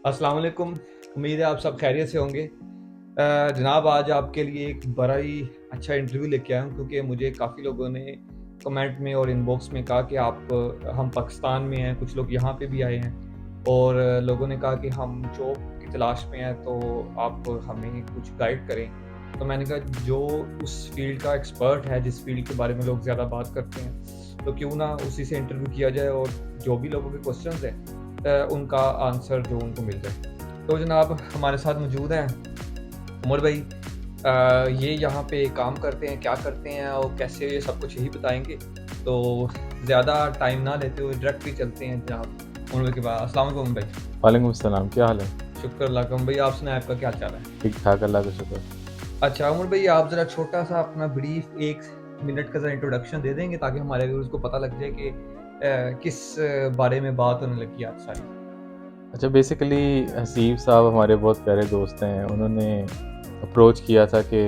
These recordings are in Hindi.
अस्सलाम वालेकुम। उम्मीद है आप सब खैरियत से होंगे। जनाब आज आपके लिए एक बड़ा ही अच्छा इंटरव्यू लेके आया हूँ क्योंकि मुझे काफ़ी लोगों ने कमेंट में और इनबॉक्स में कहा कि हम पाकिस्तान में हैं, कुछ लोग यहाँ पे भी आए हैं और लोगों ने कहा कि हम जॉब की तलाश में हैं तो आप हमें कुछ गाइड करें। तो मैंने कहा जो उस फील्ड का एक्सपर्ट है, जिस फील्ड के बारे में लोग ज़्यादा बात करते हैं, तो क्यों ना उसी से इंटरव्यू किया जाए और जो भी लोगों के क्वेश्चंस हैं उनका आंसर जो उनको मिल जाए। तो जनाब हमारे साथ मौजूद हैं उमर भाई। ये यहाँ पे काम करते हैं, क्या करते हैं और कैसे, ये सब कुछ यही बताएँगे। तो ज़्यादा टाइम ना लेते हुए डायरेक्टली चलते हैं जनाब उमर भाई के पास। अस्सलाम वालेकुम उमर भाई। वालेकुम सलाम, क्या हाल है? शुक्र अल्लाह का। उमर भाई आप सुनाएँ, आपका क्या चाल है? ठीक-ठाक, अल्लाह का शुक्र। अच्छा उमर भाई आप ज़रा छोटा-सा अपना ब्रीफ 1 मिनट का ज़रा इंट्रोडक्शन दे देंगे ताकि हमारे व्यूअर्स को पता लग जाए कि किस बारे में बात होने लगी है आज सारी? अच्छा, बेसिकली हसीब साहब हमारे बहुत प्यारे दोस्त हैं। उन्होंने अप्रोच किया था कि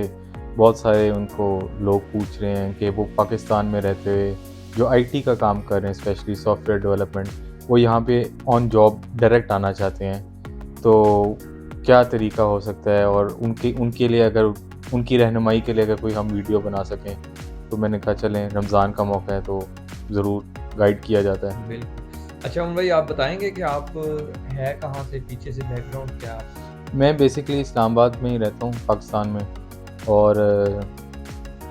बहुत सारे उनको लोग पूछ रहे हैं कि वो पाकिस्तान में रहते हुए जो आईटी का काम कर रहे हैं, स्पेशली सॉफ्टवेयर डेवलपमेंट, वो यहाँ पे ऑन जॉब डायरेक्ट आना चाहते हैं। तो क्या तरीका हो सकता है, और उनके उनके लिए अगर उनकी रहनुमाई के लिए अगर कोई हम वीडियो बना सकें, तो मैंने कहा चलें, रमज़ान का मौका है तो ज़रूर गाइड किया जाता है। बिल्कुल। अच्छा उमर भाई आप बताएँगे कि आप हैं कहाँ से? पीछे से बैकग्राउंड क्या है? मैं बेसिकली इस्लामाबाद में ही रहता हूँ, पाकिस्तान में। और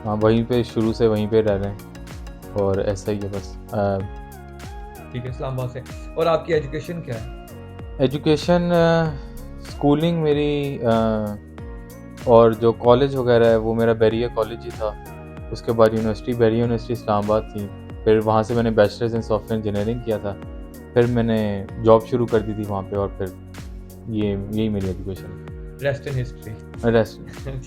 हाँ, वहीं पे शुरू से वहीं पे रह रहे हैं और ऐसा ही है बस। ठीक है, इस्लामाबाद से। और आपकी एजुकेशन क्या है? एजुकेशन, स्कूलिंग मेरी, और जो कॉलेज वगैरह है वो मेरा बैरिया कॉलेज ही था। उसके बाद यूनिवर्सिटी, बैरिया यूनिवर्सिटी इस्लामाबाद थी। फिर वहाँ से मैंने बैचलर्स इन सॉफ्टवेयर इंजीनियरिंग किया था। फिर मैंने जॉब शुरू कर दी थी वहाँ पे, और फिर यही मेरी एजुकेशन रेस्ट इन हिस्ट्री। है। रेस्ट।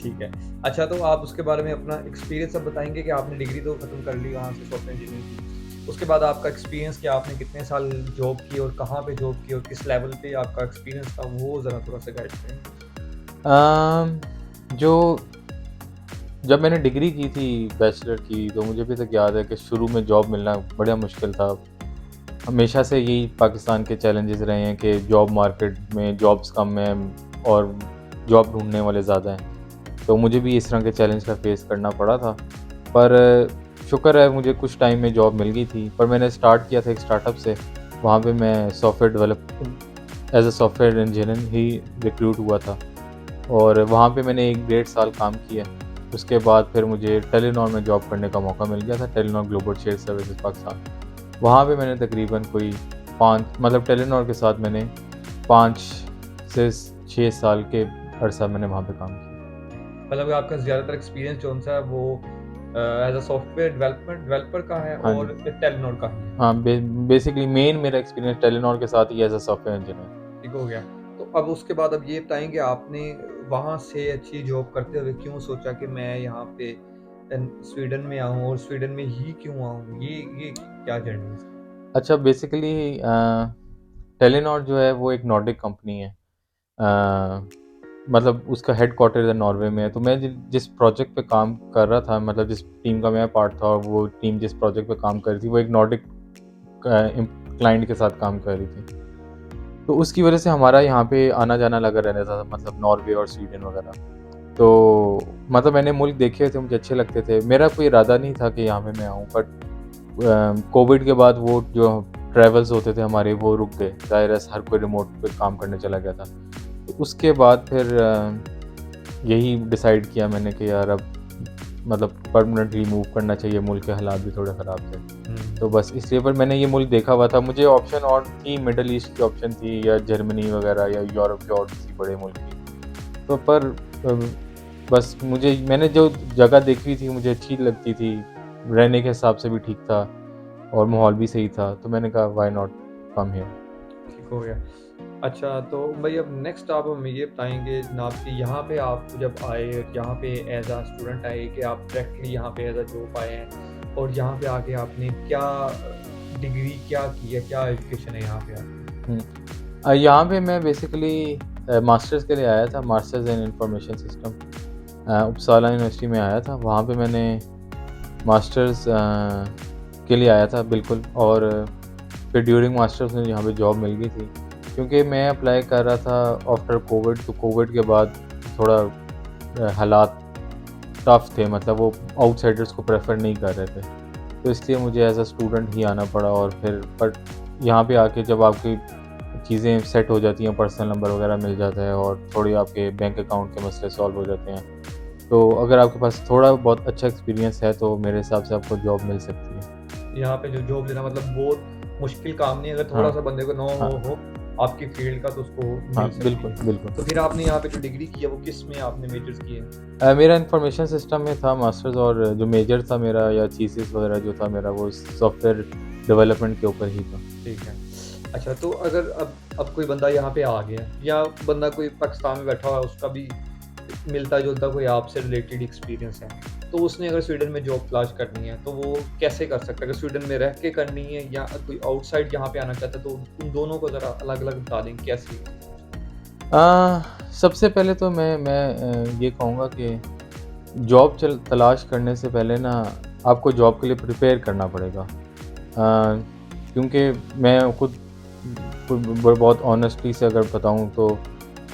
ठीक है। अच्छा तो आप उसके बारे में अपना एक्सपीरियंस अब बताएँगे कि आपने डिग्री तो खत्म कर ली वहाँ से सॉफ्टवेयर इंजीनियरिंग की। उसके बाद आपका एक्सपीरियंस क्या, आपने कितने साल जॉब की और कहाँ पे जॉब की और किस लेवल पे आपका एक्सपीरियंस था, वो ज़रा थोड़ा-सा गाइड करें? अम, जो जब मैंने डिग्री की थी बैचलर की, तो मुझे अभी तक याद है कि शुरू में जॉब मिलना बड़ा मुश्किल था। हमेशा से यही पाकिस्तान के चैलेंजेस रहे हैं कि जॉब मार्केट में जॉब्स कम हैं और जॉब ढूँढने वाले ज़्यादा हैं। तो मुझे भी इस तरह के चैलेंज का फेस करना पड़ा था। पर शुक्र है मुझे कुछ टाइम में जॉब मिल गई थी। पर मैंने स्टार्ट किया था एक स्टार्टअप से। वहाँ पे मैं software develop as a software engineer he recruit हुआ था, और वहाँ पे मैंने 1 डेढ़ साल काम किया। उसके बाद फिर मुझे टेलीनॉर में जॉब करने का मौका मिल गया था, Telenor global share services Pakistan. वहाँ पे मैंने तकरीबन कोई 5, मतलब टेलीनॉर के साथ मैंने 5 से 6 साल के अरसा मैंने वहाँ पे काम किया। मतलब आपका ज़्यादातर एक्सपीरियंस कौन-सा है वो एज़ अ सॉफ्टवेयर डेवलपर का है हाँ और जी। टेलेनॉर का ही है? हाँ, बेसिकली मेन मेरा एक्सपीरियंस टेलीनॉर के साथ ही एज़ अ सॉफ्टवेयर इंजीनियर। ठीक हो गया। तो अब उसके बाद अब ये बताएँगे आपने वहाँ से अच्छी जॉब करते हुए क्यों सोचा कि मैं यहाँ पे स्वीडन में आऊँ और स्वीडन में ही क्यों आऊँ? ये क्या जर्नी है इसकी? अच्छा, बेसिकली टेलीनॉर जो है वो एक नॉर्डिक कंपनी है। मतलब उसका हेडक्वार्टर है नॉर्वे में है। तो मैं जिस प्रोजेक्ट पे काम कर रहा था, मतलब जिस टीम का मैं पार्ट था, और वो टीम जिस प्रोजेक्ट पे काम कर रही थी, वो एक नॉर्डिक क्लाइंट के साथ काम कर रही थी। तो उसकी वजह से हमारा यहाँ पे आना जाना लगा रहता था, मतलब नॉर्वे और स्वीडन वगैरह। तो मतलब मैंने मुल्क देखे थे, मुझे अच्छे लगते थे। मेरा कोई इरादा नहीं था कि यहाँ पे मैं आऊँ, बट कोविड के बाद वो जो ट्रैवल्स होते थे हमारे, वो रुक गए। ज़ाहिर है हर कोई रिमोट पे काम करने चला गया था। तो उसके बाद फिर यही डिसाइड किया मैंने कि यार अब मतलब परमानेंटली मूव करना चाहिए, मुल्क के हालात भी थोड़े ख़राब थे। तो हुँ। बस इसलिए, पर मैंने ये मुल्क देखा हुआ था। मुझे ऑप्शन और थी, मिडल ईस्ट की ऑप्शन थी, या जर्मनी वगैरह, या यूरोप के और किसी बड़े मुल्क की। तो पर बस मैंने जो जगह देखी थी मुझे अच्छी लगती थी, रहने के हिसाब से भी ठीक था और माहौल भी सही था। तो मैंने कहा व्हाई नॉट कम हियर। ठीक हो गया। अच्छा तो भई अब नेक्स्ट आप हमें ये बताएँगे जनाब कि यहाँ पे आप जब आए, यहाँ पे एज़ अ स्टूडेंट आए कि आप डायरेक्टली यहाँ पे एज़ अ जॉब आए हैं और यहाँ पे आके आपने क्या डिग्री क्या की है? क्या एजुकेशन है यहाँ पे आपकी? हुँ। यहाँ पे मैं बेसिकली मास्टर्स के लिए आया था, masters in information system. Uppsala university में आया था। वहाँ पे मैंने मास्टर्स के लिए आया था बिल्कुल, और फिर ड्यूरिंग मास्टर्स मुझे यहाँ पे जॉब मिल गई थी। क्योंकि मैं अप्लाई कर रहा था आफ्टर कोविड, तो कोविड के बाद थोड़ा हालात टफ थे, मतलब वो आउटसाइडर्स को प्रेफर नहीं कर रहे थे, तो इसलिए मुझे एज अ स्टूडेंट ही आना पड़ा। और फिर बट यहाँ पे आके जब आपकी चीज़ें सेट हो जाती हैं, पर्सनल नंबर वगैरह मिल जाता है और थोड़ी आपके बैंक अकाउंट के मसले सॉल्व हो जाते हैं, तो अगर आपके पास थोड़ा बहुत अच्छा एक्सपीरियंस है तो मेरे हिसाब से आपको जॉब मिल सकती है। यहाँ पे जो जॉब लेना मतलब बहुत मुश्किल काम नहीं है, अगर हाँ, थोड़ा-सा बंदे को नो हाँ, हो आपकी फ़ील्ड का तो उसको हाँ, मिल सकती बिल्कुल, है। बिल्कुल। तो फिर आपने यहाँ पे जो डिग्री की है वो किस में आपने मेजर्स किए हैं? मेरा इंफॉर्मेशन सिस्टम में था मास्टर्स, और जो मेजर था मेरा या थीसिस वगैरह जो था मेरा, वो सॉफ्टवेयर डेवलपमेंट के ऊपर ही था। ठीक है। अच्छा, तो अगर अब कोई बंदा यहाँ पे आ गया या बंदा कोई पाकिस्तान में बैठा हुआ है, उसका भी मिलता-जुलता कोई आपसे रिलेटेड एक्सपीरियंस है, तो उसने अगर स्वीडन में जॉब तलाश करनी है, तो वो कैसे कर सकता है? अगर स्वीडन में रह के करनी है या कोई आउटसाइड यहाँ पे आना चाहता है, तो उन दोनों को ज़रा अलग-अलग बता दें कैसे? सबसे पहले तो मैं ये कहूँगा कि जॉब तलाश करने से पहले ना आपको जॉब के लिए प्रिपेयर करना पड़ेगा। क्योंकि मैं खुद खुद बहुत ऑनेस्टली से अगर बताऊँ तो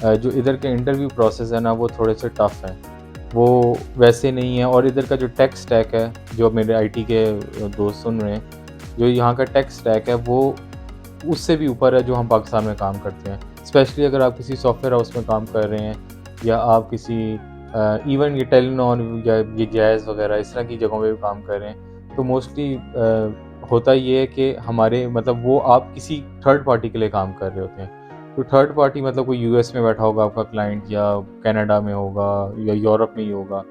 जो इधर के इंटरव्यू प्रोसेस है ना, वो थोड़े से टफ़ हैं। वो वैसे नहीं है, और इधर का जो टेक स्टैक है, जो मेरे आईटी के दोस्त सुन रहे हैं, जो यहाँ का टेक स्टैक है वो उससे भी ऊपर है जो हम पाकिस्तान में काम करते हैं। स्पेशली अगर आप किसी सॉफ्टवेयर हाउस में काम कर रहे हैं, या आप किसी इवन ये टेलीनॉर या ये जैज़ वगैरह इस तरह की जगहों पे भी काम कर रहे हैं, तो मोस्टली होता ये है कि हमारे मतलब वो आप किसी थर्ड पार्टी के लिए काम कर रहे होते हैं। तो थर्ड पार्टी मतलब कोई यूएस में बैठा होगा आपका क्लाइंट, या कनाडा में होगा, या यूरोप में ही होगा।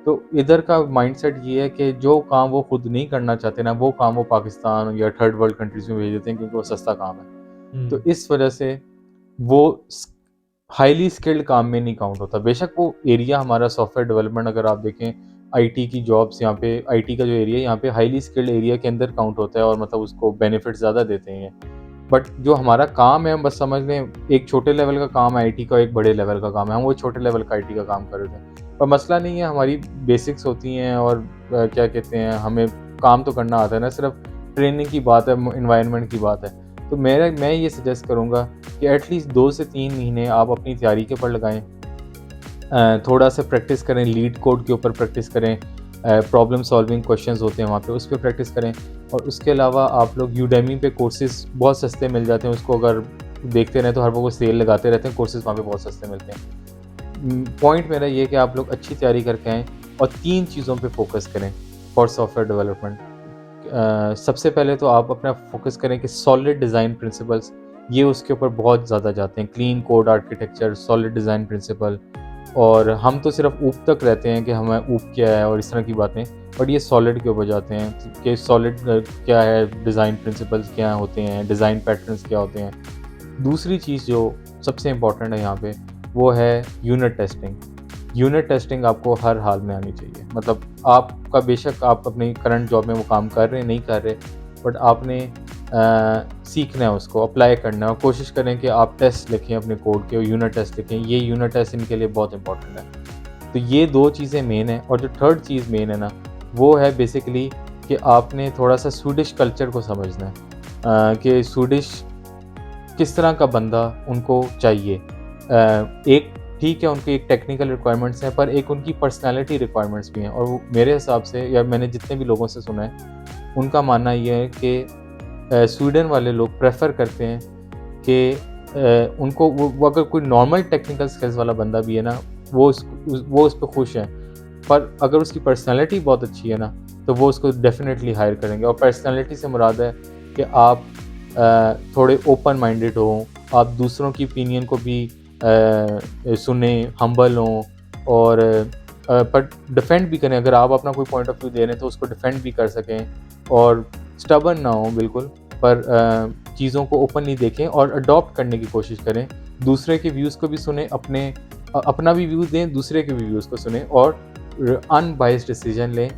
तो इधर का माइंडसेट ये है कि जो काम वो खुद नहीं करना चाहते ना, वो काम वो पाकिस्तान या थर्ड वर्ल्ड कंट्रीज़ में भेज देते हैं, क्योंकि वो सस्ता काम है। तो हुँ। इस वजह से वो हाईली स्किल्ड काम में नहीं काउंट होता। बेशक वो एरिया हमारा सॉफ्टवेयर डेवलपमेंट, अगर आप देखें आईटी की जॉब्स यहाँ पे, आईटी का जो एरिया है यहाँ पे हाईली स्किल्ड एरिया के अंदर काउंट होता है, और मतलब उसको बेनिफिट ज़्यादा देते हैं। बट जो हमारा काम है, हम बस समझ लें एक छोटे लेवल का काम है आईटी का, एक बड़े लेवल का काम है, हम वो छोटे लेवल का आईटी का काम कर रहे हैं। पर मसला नहीं है, हमारी बेसिक्स होती हैं, और क्या कहते हैं, हमें काम तो करना आता है ना, सिर्फ ट्रेनिंग की बात है, एनवायरनमेंट की बात है। तो मैं ये सजेस्ट करूँगा कि एटलीस्ट 2 से 3 महीने आप अपनी तैयारी के ऊपर लगाएँ। थोड़ा सा प्रैक्टिस करें, लीड कोड के ऊपर प्रैक्टिस करें, प्रॉब्लम सॉल्विंग क्वेश्चंस होते हैं वहाँ पे, उस पे प्रैक्टिस करें। और उसके अलावा आप लोग यूडेमी पे कोर्सेज़ बहुत सस्ते मिल जाते हैं, उसको अगर देखते रहें तो हर वो सेल लगाते रहते हैं, कोर्सेज़ वहाँ पे बहुत सस्ते मिलते हैं। पॉइंट मेरा ये है कि आप लोग अच्छी तैयारी करके आएँ और 3 चीज़ों पे फ़ोकस करें फॉर सॉफ्टवेयर डेवलपमेंट। सबसे पहले तो आप अपना फ़ोकस करें कि सॉलिड डिज़ाइन प्रिंसिपल्स, ये उसके ऊपर बहुत ज़्यादा जाते हैं। Clean code architecture, solid design principle, और हम तो सिर्फ ऊप तक रहते हैं कि हमें ऊप क्या है और इस तरह की बातें, बट ये सॉलिड के ऊपर जाते हैं कि सॉलिड क्या है, डिज़ाइन प्रिंसिपल्स क्या होते हैं, डिज़ाइन पैटर्न्स क्या होते हैं। दूसरी चीज़ जो सबसे इम्पोर्टेंट है यहाँ पे, वो है यूनिट टेस्टिंग। यूनिट टेस्टिंग आपको हर हाल में आनी चाहिए। मतलब आपका बेशक आप अपनी करंट जॉब में वो काम कर रहे हैं, नहीं कर रहे, बट आपने सीखना है, उसको अप्लाई करना है, और कोशिश करें कि आप टेस्ट लिखें अपने कोड के, और यूनिट टेस्ट लिखें। ये यूनिट टेस्ट इनके लिए बहुत इंपॉर्टेंट है। तो ये 2 चीज़ें मेन हैं, और जो थर्ड चीज़ मेन है ना, वो है बेसिकली कि आपने थोड़ा सा स्वीडिश कल्चर को समझना है, कि स्वीडिश किस तरह का बंदा उनको चाहिए। एक ठीक है, उनकी एक टेक्निकल रिक्वायरमेंट्स हैं, पर एक उनकी पर्सनैलिटी रिक्वायरमेंट्स भी हैं, और वो मेरे हिसाब से, या मैंने जितने भी लोगों से सुना है, उनका मानना ये है कि स्वीडन वाले लोग प्रेफर करते हैं कि उनको वो अगर कोई नॉर्मल टेक्निकल स्किल्स वाला बंदा भी है ना, वो उस पे खुश हैं, पर अगर उसकी पर्सनैलिटी बहुत अच्छी है ना, तो वो उसको डेफिनेटली हायर करेंगे। और पर्सनैलिटी से मुराद है कि आप थोड़े ओपन माइंडेड हों, आप दूसरों की ओपिनियन को भी सुने, हम्बल हों, और पर डिफेंड भी करें। अगर आप अपना कोई पॉइंट ऑफ व्यू दे रहे हैं तो उसको डिफेंड भी कर सकें, और स्टबर्न ना हो बिल्कुल, पर चीज़ों को ओपनली देखें और अडॉप्ट करने की कोशिश करें। दूसरे के व्यूज़ को भी सुने, अपना भी व्यू दें, दूसरे के भी व्यूज़ को सुने, और अनबायस्ड डिसीजन लें।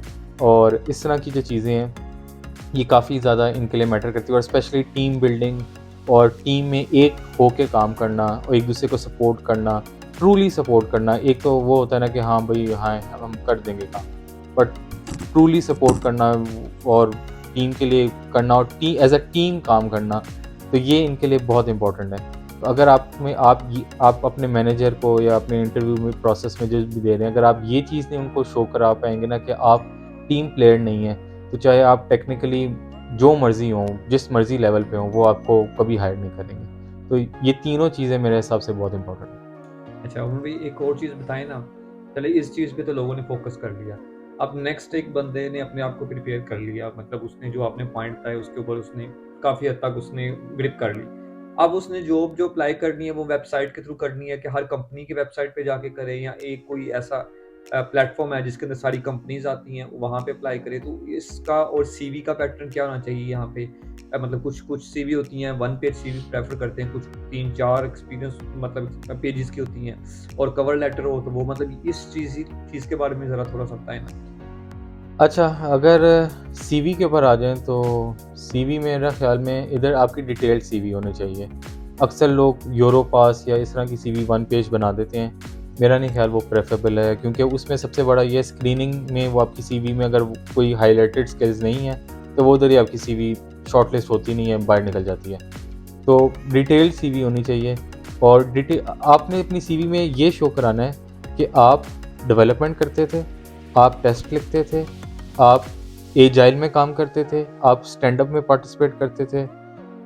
और इस तरह की जो चीज़ें हैं, ये काफ़ी ज़्यादा इनके लिए मैटर करती है, और स्पेशली टीम बिल्डिंग, और टीम में एक होके काम करना, और एक दूसरे को सपोर्ट करना, ट्रूली सपोर्ट करना। एक तो वो होता है ना कि हाँ भाई, हाँ हम कर देंगे काम, बट ट्रूली सपोर्ट करना और टीम के लिए करना, और एज अ टीम काम करना, तो ये इनके लिए बहुत इंपॉर्टेंट है। अगर आप अपने मैनेजर को या अपने इंटरव्यू में प्रोसेस में जो भी दे रहे हैं, अगर आप ये चीज़ नहीं उनको शो करा पाएंगे ना कि आप टीम प्लेयर नहीं हैं, तो चाहे आप टेक्निकली जो मर्ज़ी हों, जिस मर्ज़ी लेवल पे हों, वो आपको कभी हायर नहीं करेंगे। तो ये तीनों चीज़ें मेरे हिसाब से बहुत इंपॉर्टेंट हैं। अच्छा, उन्होंने भी एक और चीज़ बताई ना, चले इस चीज़ पे तो लोगों ने फ़ोकस कर लिया। अब नेक्स्ट एक बंदे ने अपने आप को प्रिपेयर कर लिया, मतलब उसने जो आपने पॉइंट बताए उसके ऊपर उसने काफ़ी हद तक उसने ग्रिप कर ली। अब उसने जॉब जो अप्लाई करनी है वो वेबसाइट के थ्रू करनी है कि हर कंपनी की वेबसाइट पे जाके करें, या एक कोई ऐसा प्लेटफ़ॉर्म है जिसके अंदर सारी कंपनीज़ आती हैं, वहाँ पे अप्लाई करें। तो इसका और सीवी का पैटर्न क्या होना चाहिए यहाँ पे? मतलब कुछ सीवी होती हैं, 1 पेज सीवी प्रेफ़र करते हैं, कुछ 3-4 एक्सपीरियंस मतलब पेजेज़ की होती हैं, और कवर लेटर हो तो वो, मतलब इस चीज़ के बारे में ज़रा थोड़ा-सा बताएँ ना? अच्छा, अगर सीवी के ऊपर आ जाएँ तो सीवी मेरा ख़्याल में इधर आपकी डिटेल्ड सीवी होनी चाहिए। अक्सर लोग यूरोपास या इस तरह की सीवी 1 पेज बना देते हैं। मेरा नहीं ख़्याल वो प्रेफ़रेबल है, क्योंकि उसमें सबसे बड़ा ये स्क्रीनिंग में वो आपकी सीवी में अगर कोई हाइलाइटेड स्किल्स नहीं है, तो वो उधर ही आपकी सीवी शॉर्टलिस्ट होती नहीं है, बाहर निकल जाती है। तो डिटेल्ड सीवी होनी चाहिए, और आपने अपनी सीवी में ये शो कराना है कि आप डेवलपमेंट करते थे, आप टेस्ट लिखते थे, आप एजाइल में काम करते थे, आप स्टैंड अप में पार्टिसिपेट करते थे।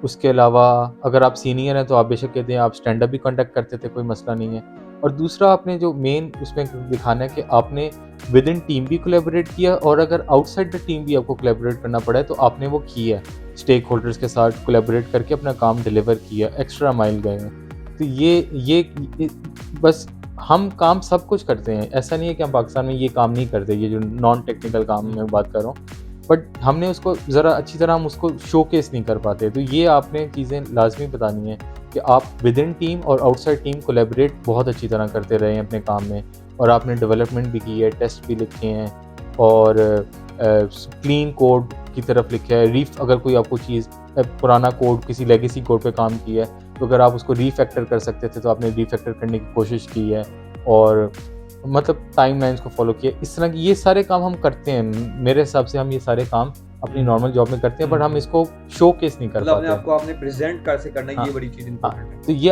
उसके अलावा अगर आप सीनियर हैं तो आप बेशक कहते हैं आप स्टैंड अप भी कंडक्ट करते थे, कोई मसला नहीं है। और दूसरा आपने जो मेन उसमें दिखाना है कि आपने विद इन टीम भी कोलैबोरेट किया, और अगर आउटसाइड द टीम भी आपको कोलैबोरेट करना पड़ा है तो आपने वो किया है। स्टेक होल्डर्स के साथ कोलैबोरेट करके अपना काम डिलीवर किया, एक्स्ट्रा माइल गए हैं। तो ये बस हम काम सब कुछ करते हैं, ऐसा नहीं है कि हम पाकिस्तान में ये काम नहीं करते, ये जो नॉन टेक्निकल काम मैं बात कर रहा हूँ, बट हमने उसको ज़रा अच्छी तरह हम उसको शोकेस नहीं कर पाते। तो ये आपने चीज़ें लाज़मी बतानी है कि आप विद इन टीम और आउटसाइड टीम कोलैबोरेट बहुत अच्छी तरह करते रहे हैं अपने काम में, और आपने डेवलपमेंट भी की है, टेस्ट भी लिखे हैं, और क्लीन कोड की तरफ लिखा है। अगर कोई आपको चीज़ पुराना कोड किसी लेगेसी कोड पे काम किया है, तो अगर आप उसको रीफैक्टर कर सकते थे तो आपने रीफैक्टर करने की कोशिश की है, और मतलब टाइमलाइंस को फॉलो किया। इस तरह की ये सारे काम हम करते हैं। मेरे हिसाब से हम ये सारे काम अपनी नॉर्मल जॉब में करते हैं, बट हम इसको शोकेस नहीं कर मतलब अपने पाते आप को आपने प्रेज़ेंट कैसे करना है, हाँ, ये बड़ी चीज़ हाँ। इम्पोर्टेंट है। तो ये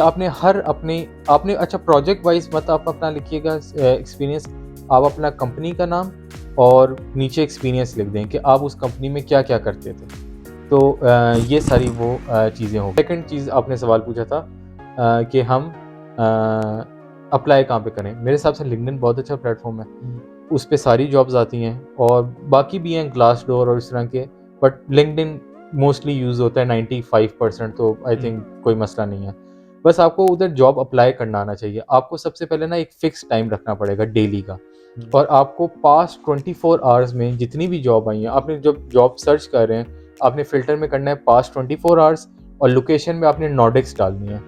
आपने अच्छा प्रोजेक्ट वाइज मत आप अपना लिखिएगा एक्सपीरियंस, आप अपना कंपनी का नाम और नीचे एक्सपीरियंस लिख दें कि आप उस कंपनी में क्या-क्या करते थे। तो ये सारी वो चीज़ें हो गई। सेकंड चीज़ आपने सवाल पूछा था कि हम अप्लाई कहाँ पे करें? मेरे हिसाब से लिंक्डइन बहुत अच्छा प्लेटफ़ॉर्म है। उस पे सारी जॉब्स आती हैं, और बाकी भी हैं ग्लासडोर और इस तरह के, बट लिंक्डइन मोस्टली यूज़ होता है 95%, तो आई थिंक कोई मसला नहीं है। बस आपको उधर जॉब अप्लाई करना आना चाहिए। आपको सबसे पहले ना एक फ़िक्स टाइम रखना पड़ेगा डेली का, और आपको पास्ट 24 आवर्स में जितनी भी जॉब आई हैं, आपने जब जॉब सर्च कर रहे हैं, आपने फ़िल्टर में करना है पास्ट 24 आवर्स, और लोकेशन में आपने नॉर्डिक्स डालनी है।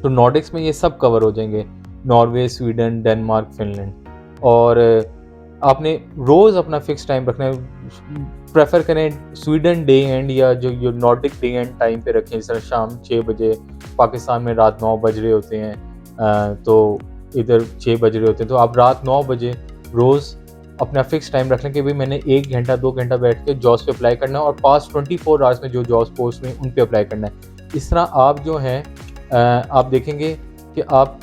तो नॉर्डिक्स में ये सब कवर हो जाएंगे, नॉर्वे, स्वीडन, डेनमार्क, फिनलैंड। और आपने रोज़ अपना फिक्स टाइम रखना है। प्रेफर करें स्वीडन डे एंड, या जो नॉर्डिक डे एंड टाइम पे रखें, जैसे शाम 6 बजे, पाकिस्तान में रात 9 बज रहे होते हैं, तो इधर 6 बज रहे होते हैं, तो आप रात 9 बजे रोज़ अपना फिक्स टाइम रख लें कि भाई मैंने 1 घंटा 2 घंटा बैठ के जॉब्स पे अप्लाई करना है, और पास्ट 24 आवर्स में जो जॉब्स पोस्ट में उन पे अप्लाई करना है। इस तरह आप जो हैं आप देखेंगे कि आप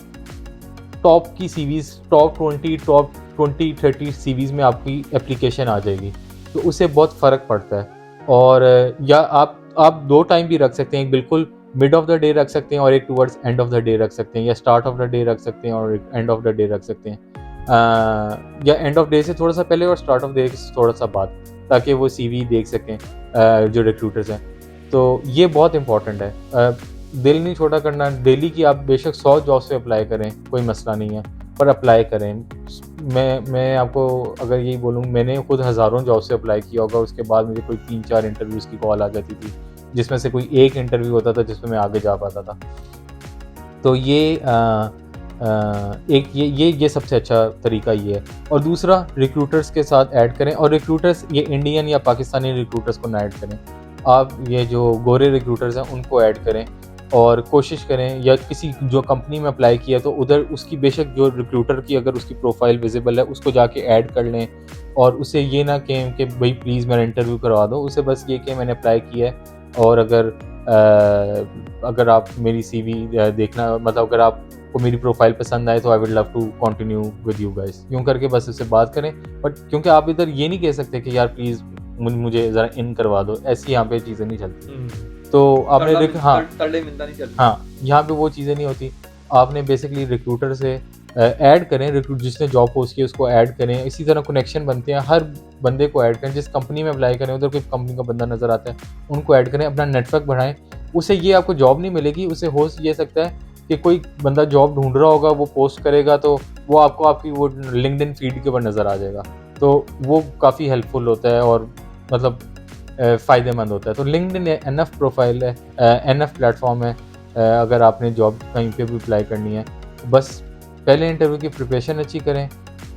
टॉप की सीवीज़, टॉप 20 30 सीवीज़ में आपकी एप्लीकेशन आ जाएगी, तो उससे बहुत फ़र्क पड़ता है। और या आप 2 टाइम भी रख सकते हैं, बिल्कुल मिड ऑफ द डे रख सकते हैं, और एक towards end of the day रख सकते हैं, या स्टार्ट ऑफ द डे रख सकते हैं और एक एंड ऑफ द डे रख सकते हैं, या एंड ऑफ डे से थोड़ा सा पहले और स्टार्ट ऑफ डे से थोड़ा सा बाद, ताकि वो सीवी देख सकें जो रिक्रूटर्स हैं। तो ये बहुत इंपॉर्टेंट है। दिल नहीं छोटा करना, डेली की आप बेशक 100 जॉब्स पे अप्लाई करें, कोई मसला नहीं है, पर अप्लाई करें। मैं आपको अगर यही बोलूँ, मैंने खुद हज़ारों जॉब से अप्लाई किया होगा, उसके बाद मुझे कोई 3-4 इंटरव्यूज़ की कॉल आ जाती थी, जिसमें से कोई एक इंटरव्यू होता था जिसमें मैं आगे जा पाता था। तो ये सबसे अच्छा तरीका ये है। और दूसरा, रिक्रूटर्स के साथ ऐड करें, और रिक्रूटर्स ये इंडियन या पाकिस्तानी रिक्रूटर्स को ना ऐड करें, आप ये जो गोरे रिक्रूटर्स हैं उनको ऐड करें, और कोशिश करें, या किसी जो कंपनी में अप्लाई किया तो उधर उसकी बेशक जो रिक्रूटर की अगर उसकी प्रोफाइल विजिबल है उसको जाके ऐड कर लें, और उसे ये ना कहें कि भाई प्लीज़ मेरा इंटरव्यू करवा दो, उसे बस ये कि मैंने अप्लाई किया है, और अगर अगर आप मेरी सीवी देखना, मतलब अगर आपको मेरी प्रोफाइल पसंद आए तो I would love to continue with you guys, यूँ करके बस उससे बात करें। बट क्योंकि आप इधर ये नहीं कह सकते कि यार प्लीज़ मुझे ज़रा इन करवा दो, ऐसी यहाँ पे चीज़ें नहीं चलती। तो आपने देखा, हाँ तरले मिलता नहीं चलती। हाँ, यहाँ पे वो चीज़ें नहीं होती। आपने बेसिकली रिक्रूटर से ऐड करें, जिसने जॉब पोस्ट की उसको ऐड करें, इसी तरह कनेक्शन बनते हैं, हर बंदे को ऐड करें, जिस कंपनी में अप्लाई करें उधर कोई कंपनी का बंदा नज़र आता है उनको ऐड करें, अपना नेटवर्क बढ़ाएं। उससे ये आपको जॉब नहीं मिलेगी, उससे हो ये सकता है कि कोई बंदा जॉब ढूंढ रहा होगा, वो पोस्ट करेगा तो वो आपको आपकी वो लिंक्डइन फीड के ऊपर नज़र आ जाएगा, तो वो काफ़ी हेल्पफुल होता है और मतलब फ़ायदेमंद होता है। तो लिंक्डइन एनएफ प्रोफाइल है, एनएफ प्लेटफॉर्म है। अगर आपने जॉब कहीं पे भी अप्लाई करनी है तो बस पहले इंटरव्यू की प्रिपरेशन अच्छी करें,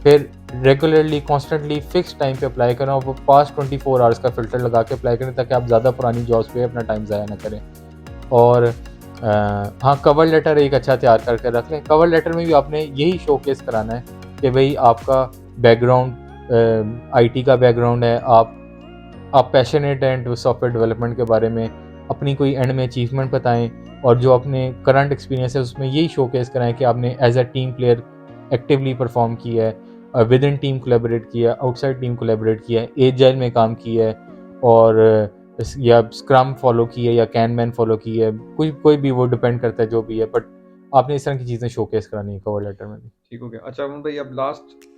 फिर रेगुलरली कॉन्स्टेंटली फिक्स टाइम पे अप्लाई करें और वो पास्ट 24 आवर्स का फ़िल्टर लगा के अप्लाई करें, ताकि आप ज़्यादा पुरानी जॉब्स पे अपना टाइम ज़ाया ना करें। और हाँ, कवर लेटर एक अच्छा तैयार करके रख लें। कवर लेटर में भी आपने यही शोकेस कराना है कि भाई आपका बैकग्राउंड आईटी का बैकग्राउंड है, आप पैशनेट हैं सॉफ्टवेयर डेवलपमेंट के बारे में, अपनी कोई एंड में अचीवमेंट बताएं, और जो अपने करंट एक्सपीरियंस है उसमें यही शोकेस कराएं कि आपने as a team player actively perform किया है, विद इन टीम कोलैबोरेट किया, आउटसाइड टीम कोलैबोरेट किया है, एजाइल में काम किया है, और या स्क्रम फॉलो की है या कैनमैन फॉलो की है, कोई भी, वो डिपेंड करता है जो भी है, बट आपने इस तरह की चीज़ें शोकेस करानी है कवर लेटर में भी। ठीक हो गया। अच्छा अमन भाई, अब लास्ट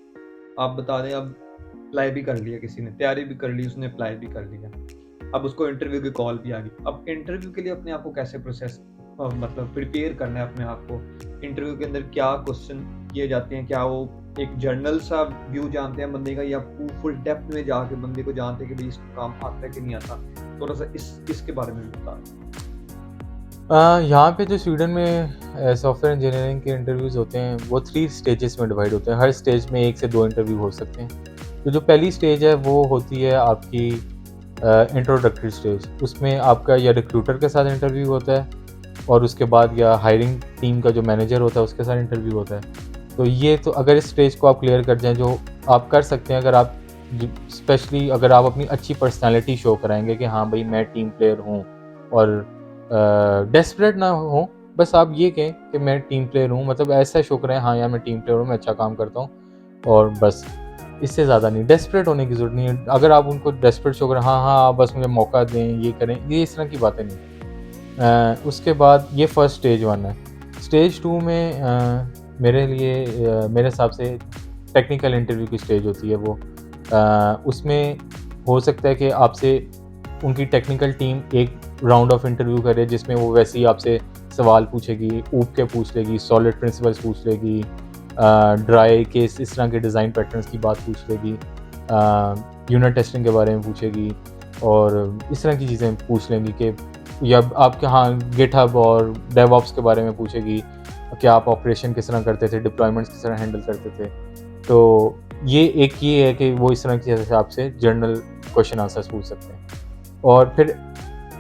आप बता दें, अब अप्लाई भी कर लिया, किसी ने तैयारी भी कर ली, उसने अप्लाई भी कर लिया, अब उसको इंटरव्यू की कॉल भी आ गई। अब इंटरव्यू के लिए अपने आप को कैसे प्रोसेस मतलब प्रिपेयर करना है अपने आप को? इंटरव्यू के अंदर क्या क्वेश्चन किए जाते हैं? क्या वो एक जर्नल सा व्यू जानते हैं बंदे का, या फुल डेप्थ में जाके बंदे को जानते हैं कि भाई इसको काम आता है कि नहीं आता? थोड़ा सा इसके बारे में बता। यहाँ पे जो स्वीडन में सॉफ्टवेयर इंजीनियरिंग के इंटरव्यूज़ होते हैं वो 3 स्टेजेस में डिवाइड होते हैं। हर स्टेज में 1 से 2 इंटरव्यू हो सकते हैं। तो जो पहली स्टेज है वो होती है आपकी इंट्रोडक्टरी स्टेज। उसमें आपका या रिक्रूटर के साथ इंटरव्यू होता है, और उसके बाद या हायरिंग टीम का जो मैनेजर होता है उसके साथ इंटरव्यू होता है। तो ये तो अगर इस स्टेज को आप क्लियर कर जाएँ, जो आप कर सकते हैं, अगर आप स्पेशली अगर आप अपनी अच्छी पर्सनैलिटी शो कराएँगे कि हाँ भाई मैं टीम प्लेयर हूँ, और डेस्परेट ना हो, बस आप ये कहें कि मैं टीम प्लेयर हूँ, मतलब ऐसा शो करें हाँ यार मैं टीम प्लेयर हूँ, मैं अच्छा काम करता हूँ, और बस इससे ज़्यादा नहीं। डेस्परेट होने की ज़रूरत नहीं है। अगर आप उनको डेस्परेट शो करें, हाँ हाँ आप बस मुझे मौका दें, ये करें, ये इस तरह की बातें नहीं। उसके बाद ये फर्स्ट स्टेज 1 है। स्टेज 2 में मेरे लिए मेरे हिसाब से टेक्निकल इंटरव्यू की स्टेज होती है वो। उसमें हो सकता है कि आपसे उनकी टेक्निकल टीम एक राउंड ऑफ इंटरव्यू करे, जिसमें वो वैसे ही आपसे सवाल पूछेगी, ऊप के पूछ लेगी, सॉलिड प्रिंसिपल्स पूछ लेगी, ड्राई केस इस तरह के डिज़ाइन पैटर्न्स की बात पूछ लेगी, यूनिट टेस्टिंग के बारे में पूछेगी, और इस तरह की चीज़ें पूछ लेंगी कि, या आपके हाँ गिटहब और डेवऑप्स के बारे में पूछेगी कि आप ऑपरेशन किस तरह करते थे, डिप्लॉयमेंट्स किस तरह हैंडल करते थे। तो ये है कि वो इस तरह की जैसे आपसे जनरल क्वेश्चन आंसर्स पूछ सकते हैं। और फिर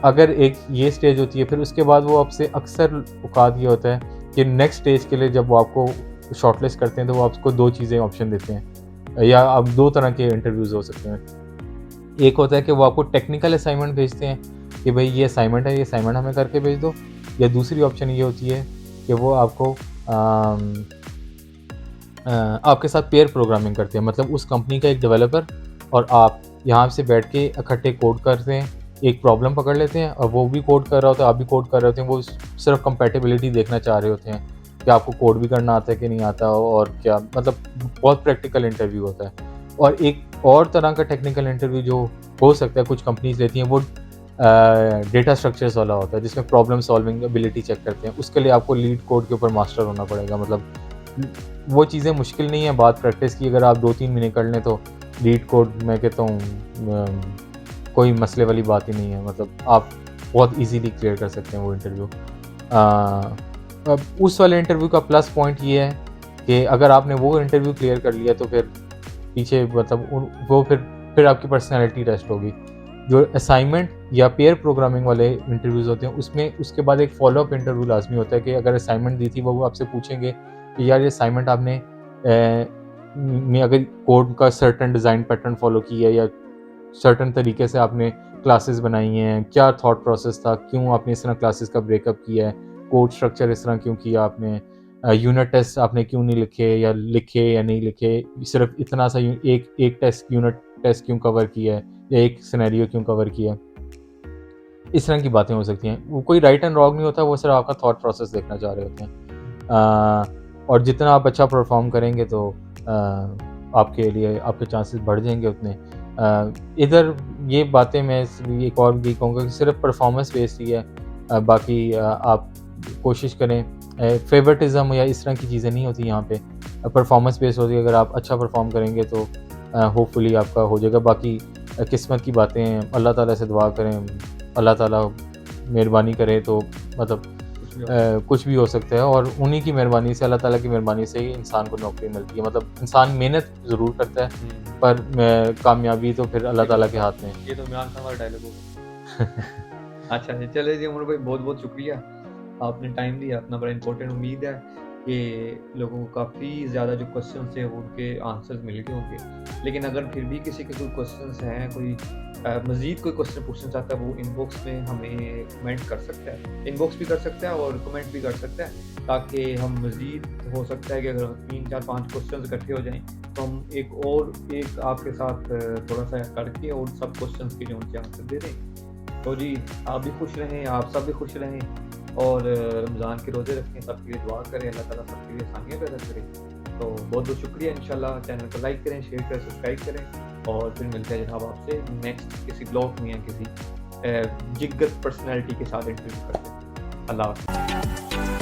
अगर एक ये स्टेज होती है, फिर उसके बाद वो आपसे अक्सर औकात ये होता है कि नेक्स्ट स्टेज के लिए जब वो आपको शॉर्टलिस्ट करते हैं तो वो आपको 2 चीज़ें ऑप्शन देते हैं, या अब 2 तरह के इंटरव्यूज़ हो सकते हैं। एक होता है कि वो आपको टेक्निकल असाइनमेंट भेजते हैं कि भाई ये असाइनमेंट है, ये असाइनमेंट हमें करके भेज दो, या दूसरी ऑप्शन ये होती है कि वो आपको आपके साथ पेयर प्रोग्रामिंग करते हैं, मतलब उस कंपनी का एक डेवलपर और आप यहाँ से बैठ के इकट्ठे कोड करते हैं, एक प्रॉब्लम पकड़ लेते हैं, और वो भी कोड कर रहा होता है, आप भी कोड कर रहे होते हैं, वो सिर्फ कंपैटिबिलिटी देखना चाह रहे होते हैं कि आपको कोड भी करना आता है कि नहीं आता, और क्या, मतलब बहुत प्रैक्टिकल इंटरव्यू होता है। और एक और तरह का टेक्निकल इंटरव्यू जो हो सकता है कुछ कंपनीज लेती हैं, वो डेटा स्ट्रक्चर्स वाला होता है, जिसमें प्रॉब्लम सॉल्विंग एबिलिटी चेक करते हैं। उसके लिए आपको लीड कोड के ऊपर मास्टर होना पड़ेगा, मतलब वो चीज़ें मुश्किल नहीं है, बात प्रैक्टिस की अगर आप 2-3 महीने कर लें तो लीड कोड मैं कहता हूँ कोई मसले वाली बात ही नहीं है, मतलब आप बहुत इजीली क्लियर कर सकते हैं वो इंटरव्यू। अब उस वाले इंटरव्यू का प्लस पॉइंट ये है कि अगर आपने वो इंटरव्यू क्लियर कर लिया तो फिर पीछे मतलब वो फिर आपकी पर्सनैलिटी टेस्ट होगी। जो असाइनमेंट या पेयर प्रोग्रामिंग वाले इंटरव्यूज़ होते हैं उसमें उसके बाद एक फॉलोअप इंटरव्यू लाजमी होता है कि अगर असाइनमेंट दी थी वो आपसे पूछेंगे कि यार ये असाइनमेंट आपने में अगर कोड का सर्टेन डिज़ाइन पैटर्न फॉलो किया है, या सर्टेन तरीके से आपने क्लासेस बनाई हैं, क्या थॉट प्रोसेस था, क्यों आपने इस तरह क्लासेस का ब्रेकअप किया है, कोड स्ट्रक्चर इस तरह क्यों किया आपने, यूनिट टेस्ट आपने क्यों नहीं लिखे या नहीं लिखे, सिर्फ इतना सा एक एक टेस्ट यूनिट टेस्ट क्यों कवर किया है या एक सिनेरियो क्यों कवर किया है। इस तरह की बातें हो सकती हैं। वो कोई राइट एंड रॉन्ग नहीं होता, वो सिर्फ आपका थॉट प्रोसेस देखना चाह रहे होते हैं। और जितना आप अच्छा परफॉर्म करेंगे तो आपके लिए आपके चांसेस बढ़ जाएंगे उतने। इधर ये बातें मैं एक और भी कहूँगा कि सिर्फ परफॉर्मेंस बेस्ड ही है। बाकी आप कोशिश करें, फेवरेटिज्म या इस तरह की चीज़ें नहीं होती यहाँ पे, परफॉर्मेंस बेस्ड होती है। अगर आप अच्छा परफॉर्म करेंगे तो होपफुली आपका हो जाएगा। बाकी किस्मत की बातें हैं, अल्लाह ताला से दुआ करें, अल्लाह ताला मेहरबानी करे तो मतलब कुछ भी हो। कुछ भी हो सकता है। और उन्हीं की मेहरबानी से, अल्लाह ताला की मेहरबानी से ही इंसान को नौकरी मिलती है। मतलब इंसान मेहनत ज़रूर करता है पर कामयाबी तो फिर अल्लाह ताला के हाथ में है। ये तो इमरान खान वाला डायलॉग हो गया। अच्छा जी, चलिए जी उमर भाई, बहुत बहुत शुक्रिया, आपने टाइम दिया अपना, बड़ा इंपॉर्टेंट। उम्मीद है कि लोगों को काफ़ी ज़्यादा जो क्वेश्चन थे उनके आंसर्स मिल गए होंगे। लेकिन अगर फिर भी किसी के कोई क्वेश्चंस हैं, कोई मज़ीद कोई क्वेश्चन पूछना चाहता है, वो इनबॉक्स में हमें कमेंट कर सकता है, इनबॉक्स भी कर सकता है और कमेंट भी कर सकता है, ताकि हम मज़ीद, हो सकता है कि अगर 3 4 5 क्वेश्चन इकट्ठे हो जाएँ तो हम एक आपके साथ थोड़ा सा करके और सब क्वेश्चंस के जो उनके आंसर दे दें। तो जी, आप भी खुश रहें, आप सब भी खुश रहें और रमज़ान के रोज़े रखें, सबके लिए दुआ करें, अल्लाह ताला सबके लिए आसानियाँ पैदा करे। तो बहुत बहुत शुक्रिया। इंशाल्लाह चैनल को लाइक करें, शेयर करें, सब्सक्राइब करें और फिर मिलते हैं जनाब आपसे नेक्स्ट किसी ब्लॉग में या किसी जिग्गर पर्सनैलिटी के साथ इंटरव्यू करते हैं। अल्लाह हाफ़िज़।